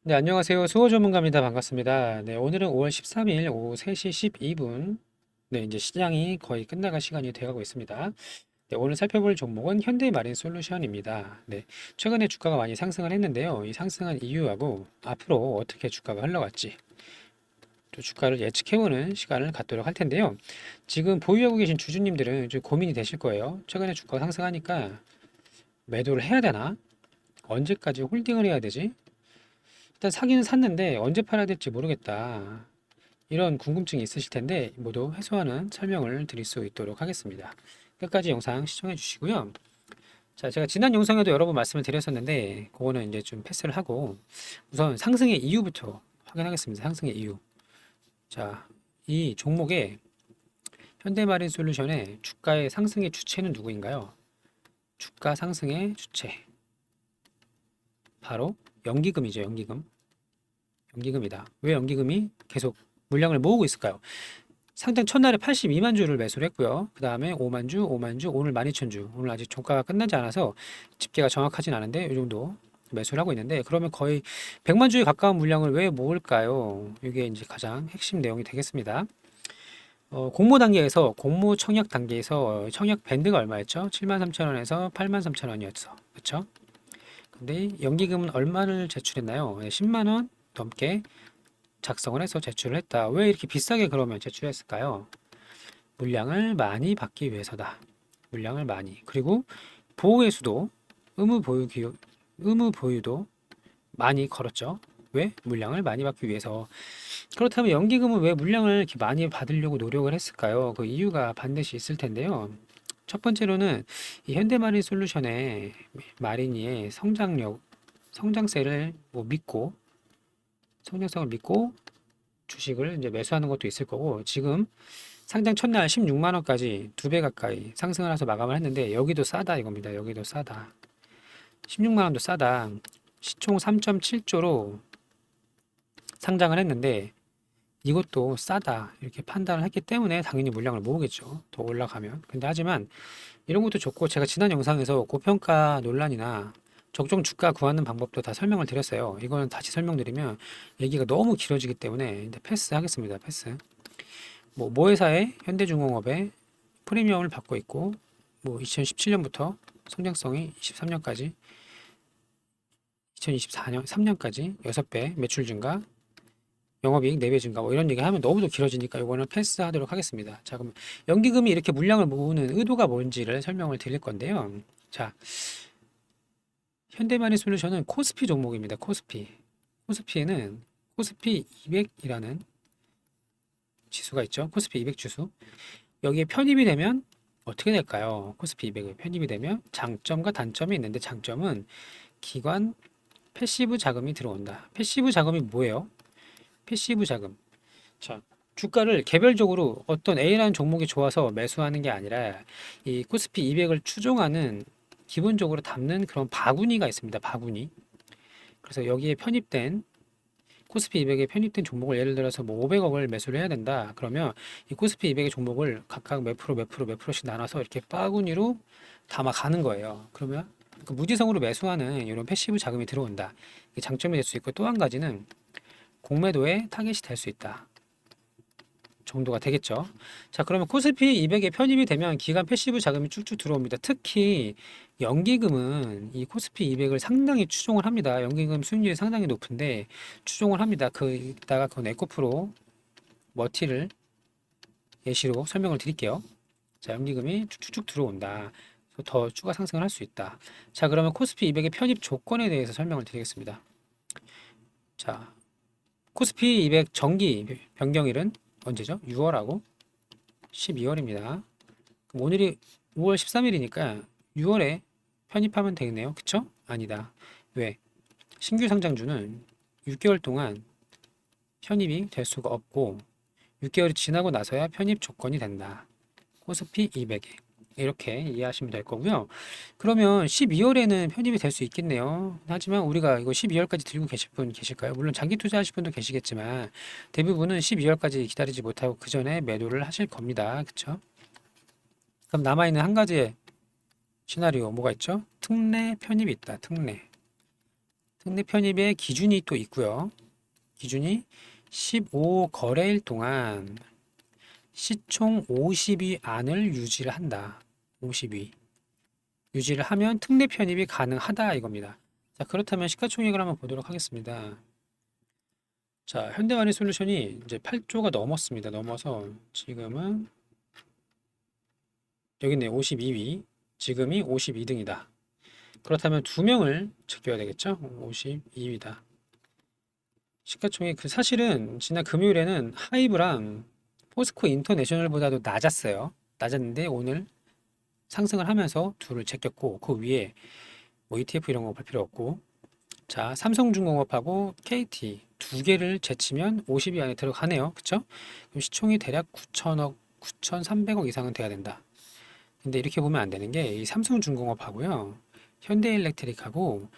네, 안녕하세요. 수호 전문가입니다. 반갑습니다. 네, 오늘은 5월 13일 오후 3시 12분. 네, 이제 시장이 거의 끝나갈 시간이 되어가고 있습니다. 네, 오늘 살펴볼 종목은 현대마린 솔루션입니다. 네, 최근에 주가가 많이 상승을 했는데요. 이 상승한 이유하고 앞으로 어떻게 주가가 흘러갈지 또 주가를 예측해보는 시간을 갖도록 할 텐데요. 지금 보유하고 계신 주주님들은 좀 고민이 되실 거예요. 최근에 주가가 상승하니까 매도를 해야 되나? 언제까지 홀딩을 해야 되지? 일단 사기는 샀는데 언제 팔아야 될지 모르겠다. 이런 궁금증이 있으실 텐데 모두 해소하는 설명을 드릴 수 있도록 하겠습니다. 끝까지 영상 시청해 주시고요. 자, 제가 지난 영상에도 여러 번 말씀을 드렸었는데 그거는 이제 좀 패스를 하고 우선 상승의 이유부터 확인하겠습니다. 상승의 이유. 자, 이 종목의 현대마린 솔루션의 주가의 상승의 주체는 누구인가요? 주가 상승의 주체. 바로 연기금이죠, 연기금. 연기금이다. 왜 연기금이 계속 물량을 모으고 있을까요? 상장 첫날에 82만 주를 매수를 했고요. 그 다음에 5만 주, 5만 주, 오늘 12,000주. 오늘 아직 종가가 끝나지 않아서 집계가 정확하진 않은데 이 정도 매수를 하고 있는데 그러면 거의 100만 주에 가까운 물량을 왜 모을까요? 이게 이제 가장 핵심 내용이 되겠습니다. 공모 단계에서 공모 청약 단계에서 청약 밴드가 얼마였죠? 73,000원에서 83,000원이었어. 그렇죠? 근데 연기금은 얼마를 제출했나요? 10만 원 넘게 작성을 해서 제출을 했다. 왜 이렇게 비싸게 그러면 제출했을까요? 물량을 많이 받기 위해서다. 물량을 많이. 그리고 보호의 수도 의무 보유도 많이 걸었죠. 왜? 물량을 많이 받기 위해서. 그렇다면 연기금은 왜 물량을 이렇게 많이 받으려고 노력을 했을까요? 그 이유가 반드시 있을 텐데요. 첫 번째로는 이 현대마린 솔루션의 마린이의 성장세를 믿고 성장성을 믿고 주식을 이제 매수하는 것도 있을 거고 지금 상장 첫날 16만 원까지 2배 가까이 상승을 해서 마감을 했는데 여기도 싸다 이겁니다. 여기도 싸다. 16만 원도 싸다. 시총 3.7조로 상장을 했는데 이것도 싸다 이렇게 판단을 했기 때문에 당연히 물량을 모으겠죠. 더 올라가면. 근데 하지만 이런 것도 좋고 제가 지난 영상에서 고평가 논란이나 적정 주가 구하는 방법도 다 설명을 드렸어요. 이거는 다시 설명드리면 얘기가 너무 길어지기 때문에 패스하겠습니다. 패스. 뭐 모회사의 현대중공업의 프리미엄을 받고 있고 뭐 2017년부터 성장성이 23년까지 2024년 3년까지 6배 매출 증가 영업이익 4배 증가 뭐 이런 얘기 하면 너무도 길어지니까 이거는 패스하도록 하겠습니다. 자 그럼 연기금이 이렇게 물량을 모으는 의도가 뭔지를 설명을 드릴 건데요. 자 현대마린 솔루션은 코스피 종목입니다. 코스피. 코스피에는 코스피 200이라는 지수가 있죠. 코스피 200 지수. 여기에 편입이 되면 어떻게 될까요? 코스피 200에 편입이 되면 장점과 단점이 있는데 장점은 기관 패시브 자금이 들어온다. 패시브 자금이 뭐예요? 패시브 자금. 자, 주가를 개별적으로 어떤 A라는 종목이 좋아서 매수하는 게 아니라 이 코스피 200을 추종하는 기본적으로 담는 그런 바구니가 있습니다. 바구니. 그래서 여기에 편입된 코스피 200에 편입된 종목을 예를 들어서 뭐 500억을 매수를 해야 된다. 그러면 이 코스피 200의 종목을 각각 몇 프로씩 나눠서 이렇게 바구니로 담아가는 거예요. 그러면 그 무지성으로 매수하는 이런 패시브 자금이 들어온다. 이게 장점이 될 수 있고 또 한 가지는 공매도의 타겟이 될 수 있다. 정도가 되겠죠. 자, 그러면 코스피 200에 편입이 되면 기관 패시브 자금이 쭉쭉 들어옵니다. 특히 연기금은 이 코스피 200을 상당히 추종을 합니다. 연기금 수익률이 상당히 높은데 추종을 합니다. 이따가 그 에코프로 머티를 예시로 설명을 드릴게요. 자, 연기금이 쭉쭉쭉 들어온다. 더 추가 상승을 할 수 있다. 자, 그러면 코스피 200의 편입 조건에 대해서 설명을 드리겠습니다. 자, 코스피 200 정기 변경일은 언제죠? 6월하고 12월입니다. 그럼 오늘이 5월 13일이니까 6월에 편입하면 되겠네요. 그쵸? 아니다. 왜? 신규 상장주는 6개월 동안 편입이 될 수가 없고 6개월이 지나고 나서야 편입 조건이 된다. 코스피 200에. 이렇게 이해하시면 될 거고요. 그러면 12월에는 편입이 될 수 있겠네요. 하지만 우리가 이거 12월까지 들고 계실 분 계실까요? 물론 장기 투자하실 분도 계시겠지만 대부분은 12월까지 기다리지 못하고 그 전에 매도를 하실 겁니다. 그쵸? 그럼 남아있는 한 가지의 시나리오 뭐가 있죠? 특례 편입이 있다. 특례. 특례 편입의 기준이 또 있고요. 기준이 15거래일 동안 시총 50위 안을 유지를 한다. 50위. 유지를 하면 특례 편입이 가능하다 이겁니다. 자, 그렇다면 시가총액을 한번 보도록 하겠습니다. 자, 현대마니솔루션이 이제 8조가 넘었습니다. 넘어서 지금은 여기 있네. 52위. 지금이 52등이다. 그렇다면 두 명을 제껴야 되겠죠? 52위다. 시가총액 사실은 지난 금요일에는 하이브랑 포스코 인터내셔널보다도 낮았어요. 낮았는데 오늘 상승을 하면서 둘을 제꼈고 그 위에 뭐 ETF 이런 거 볼 필요 없고 자 삼성중공업하고 KT 두 개를 제치면 50위 안에 들어가네요. 그쵸? 그럼 시총이 대략 9천억, 9,300억 이상은 돼야 된다. 근데 이렇게 보면 안 되는 게 이 삼성중공업하고요. 현대일렉트릭하고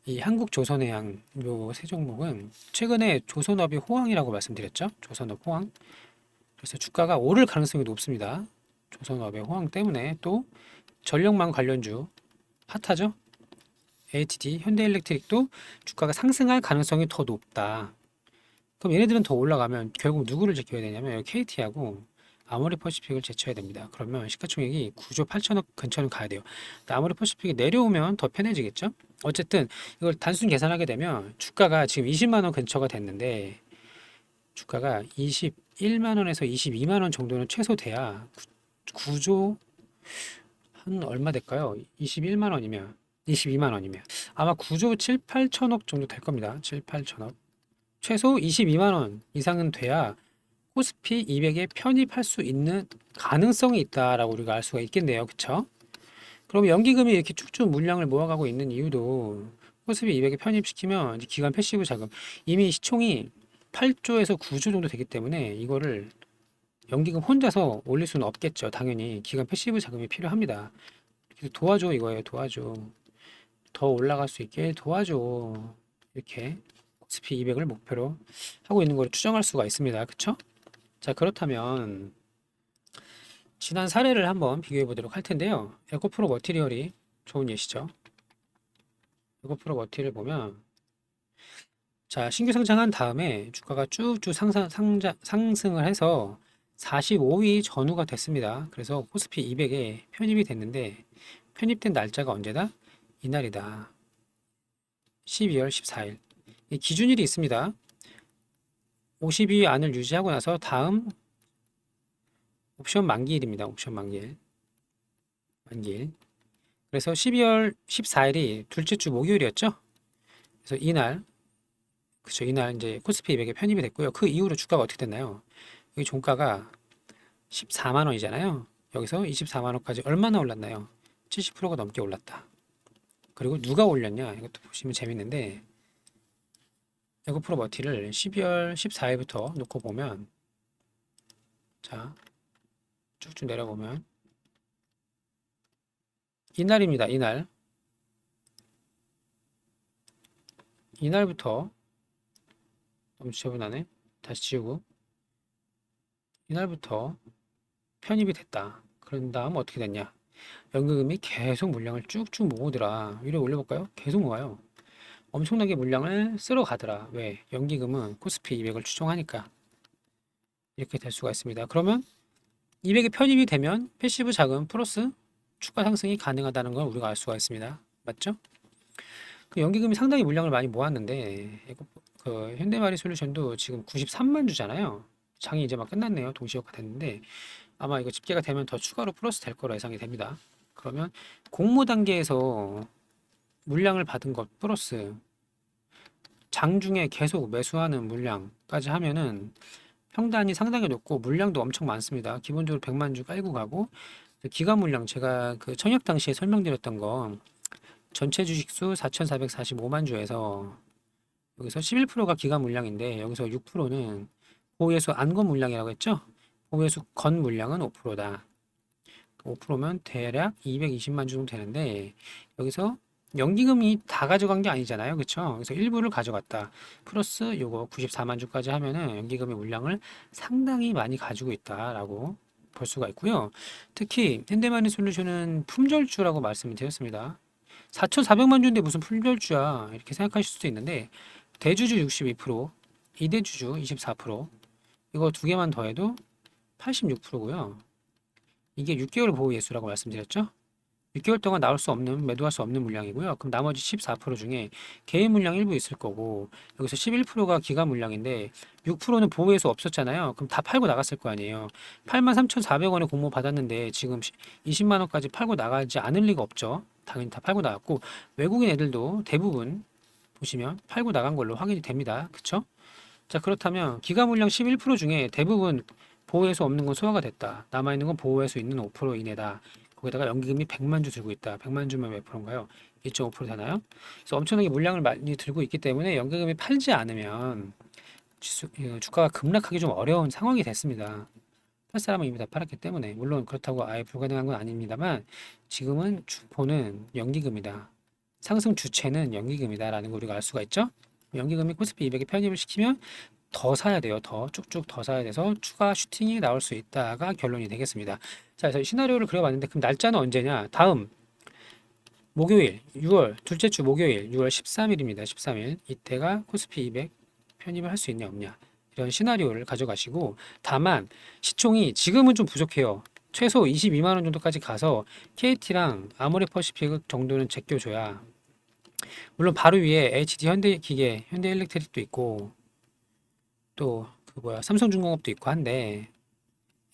이 한국조선해양 요 세 종목은 최근에 조선업이 호황이라고 말씀드렸죠. 조선업 호황. 그래서 주가가 오를 가능성이 높습니다. 조선업의 호황 때문에 또 전력망 관련주 핫하죠. HD, 현대일렉트릭도 주가가 상승할 가능성이 더 높다. 그럼 얘네들은 더 올라가면 결국 누구를 제껴야 되냐면 KT하고 아모리퍼시픽을 제쳐야 됩니다. 그러면 시가총액이 9조 8천억 근처는 가야 돼요. 아모리퍼시픽이 내려오면 더 편해지겠죠? 어쨌든 이걸 단순 계산하게 되면 주가가 지금 20만 원 근처가 됐는데 주가가 21만 원에서 22만 원 정도는 최소 돼야 9조 한 얼마 될까요? 21만 원이면 22만 원이면 아마 9조 7, 8천억 정도 될 겁니다. 7, 8천억. 최소 22만 원 이상은 돼야 코스피 200에 편입할 수 있는 가능성이 있다라고 우리가 알 수가 있겠네요. 그쵸? 그럼 연기금이 이렇게 쭉쭉 물량을 모아가고 있는 이유도 코스피 200에 편입시키면 이제 기관 패시브 자금 이미 시총이 8조에서 9조 정도 되기 때문에 이거를 연기금 혼자서 올릴 수는 없겠죠. 당연히 기관 패시브 자금이 필요합니다. 그래서 도와줘 이거예요. 도와줘. 더 올라갈 수 있게 도와줘. 이렇게 코스피 200을 목표로 하고 있는 걸 추정할 수가 있습니다. 그쵸? 자, 그렇다면 지난 사례를 한번 비교해 보도록 할 텐데요. 에코프로 머티리얼이 좋은 예시죠. 에코프로 머티리얼 보면 자, 신규 상장한 다음에 주가가 쭉쭉 상승을 해서 45위 전후가 됐습니다. 그래서 코스피 200에 편입이 됐는데 편입된 날짜가 언제다? 이날이다. 12월 14일. 이 기준일이 있습니다. 50위 안을 유지하고 나서 다음 옵션 만기일입니다. 옵션 만기일. 만기일. 그래서 12월 14일이 둘째 주 목요일이었죠. 그래서 이날, 그쵸, 이날 이제 코스피 200에 편입이 됐고요. 그 이후로 주가가 어떻게 됐나요? 여기 종가가 14만 원이잖아요. 여기서 24만 원까지 얼마나 올랐나요? 70%가 넘게 올랐다. 그리고 누가 올렸냐? 이것도 보시면 재밌는데 에고프로 머티를 12월 14일부터 놓고 보면 자 쭉쭉 내려보면 이날입니다. 이날부터 너무 지저분하네. 다시 지우고 이날부터 편입이 됐다. 그런 다음 어떻게 됐냐? 연금이 계속 물량을 쭉쭉 모으더라. 위로 올려볼까요? 계속 모아요. 엄청나게 물량을 쓸어 가더라. 왜? 연기금은 코스피 200을 추종하니까 이렇게 될 수가 있습니다. 그러면 200에 편입이 되면 패시브 자금 플러스 추가 상승이 가능하다는 걸 우리가 알 수가 있습니다. 맞죠? 그 연기금이 상당히 물량을 많이 모았는데 그 현대마리솔루션도 지금 93만 주잖아요. 장이 이제 막 끝났네요. 동시효과 됐는데 아마 이거 집계가 되면 더 추가로 플러스 될 거로 예상이 됩니다. 그러면 공모 단계에서 물량을 받은 것 플러스 장중에 계속 매수하는 물량까지 하면은 평단이 상당히 높고 물량도 엄청 많습니다. 기본적으로 100만 주 깔고 가고 기간 물량 제가 그 청약 당시에 설명드렸던 거 전체 주식수 4,445만 주에서 여기서 11%가 기간 물량인데 여기서 6%는 보유예수 안건 물량이라고 했죠? 보유예수 건 물량은 5%다. 5%면 대략 220만 주 정도 되는데 여기서 연기금이 다 가져간 게 아니잖아요. 그쵸? 그래서 일부를 가져갔다. 플러스 요거 94만 주까지 하면은 연기금의 물량을 상당히 많이 가지고 있다라고 볼 수가 있고요. 특히 현대마니솔루션은 품절주라고 말씀을 드렸습니다. 4,400만 주인데 무슨 풀별주야 이렇게 생각하실 수도 있는데 대주주 62%, 이대주주 24%, 이거 두 개만 더해도 86%고요. 이게 6개월 보호 예수라고 말씀드렸죠? 6개월 동안 나올 수 없는, 매도할 수 없는 물량이고요. 그럼 나머지 14% 중에 개인 물량 일부 있을 거고, 여기서 11%가 기관 물량인데 6%는 보호예수 없었잖아요. 그럼 다 팔고 나갔을 거 아니에요. 83,400원에 공모 받았는데 지금 20만 원까지 팔고 나가지 않을 리가 없죠. 당연히 다 팔고 나갔고, 외국인 애들도 대부분 보시면 팔고 나간 걸로 확인이 됩니다. 그쵸? 자, 그렇다면 기관 물량 11% 중에 대부분 보호예수 없는 건 소화가 됐다. 남아있는 건 보호예수 있는 5% 이내다. 거기다가 연기금이 100만 주 들고 있다. 100만 주면 몇 프로인가요? 2.5% 되나요? 그래서 엄청나게 물량을 많이 들고 있기 때문에 연기금이 팔지 않으면 주가가 급락하기 좀 어려운 상황이 됐습니다. 팔 사람은 이미 다 팔았기 때문에 물론 그렇다고 아예 불가능한 건 아닙니다만 지금은 주포는 연기금이다. 상승 주체는 연기금이다라는 걸 우리가 알 수가 있죠. 연기금이 코스피 200에 편입을 시키면 더 사야 돼요. 더 쭉쭉 더 사야 돼서 추가 슈팅이 나올 수 있다가 결론이 되겠습니다. 자, 그래서 시나리오를 그려봤는데 그럼 날짜는 언제냐? 다음 목요일 6월 둘째 주 목요일 6월 13일입니다. 13일 이때가 코스피 200 편입을 할 수 있냐 없냐 이런 시나리오를 가져가시고 다만 시총이 지금은 좀 부족해요. 최소 22만 원 정도까지 가서 KT랑 아모레퍼시픽 정도는 제껴줘야 물론 바로 위에 HD 현대기계, 현대일렉트릭도 있고 또 그 뭐야 삼성중공업도 있고 한데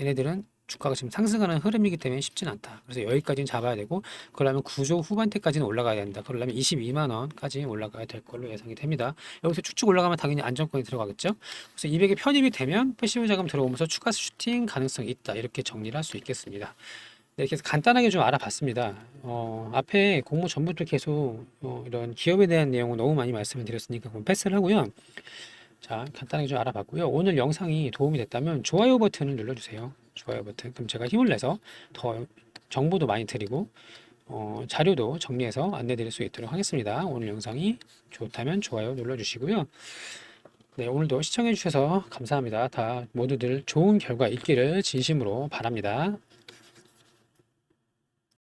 얘네들은 주가가 지금 상승하는 흐름이기 때문에 쉽진 않다. 그래서 여기까지는 잡아야 되고 그러려면 구조 후반대까지는 올라가야 된다. 그러려면 22만 원까지 올라가야 될 걸로 예상이 됩니다. 여기서 쭉쭉 올라가면 당연히 안정권이 들어가겠죠. 그래서 200에 편입이 되면 패시브 자금 들어오면서 추가 슈팅 가능성이 있다. 이렇게 정리를 할 수 있겠습니다. 네, 이렇게 해서 간단하게 좀 알아봤습니다. 앞에 공모 전부터 계속 이런 기업에 대한 내용을 너무 많이 말씀을 드렸으니까 그럼 패스를 하고요. 자, 간단하게 좀 알아봤고요. 오늘 영상이 도움이 됐다면 좋아요 버튼을 눌러주세요. 좋아요 버튼. 그럼 제가 힘을 내서 더 정보도 많이 드리고 자료도 정리해서 안내 드릴 수 있도록 하겠습니다. 오늘 영상이 좋다면 좋아요 눌러주시고요. 네, 오늘도 시청해 주셔서 감사합니다. 다 모두들 좋은 결과 있기를 진심으로 바랍니다.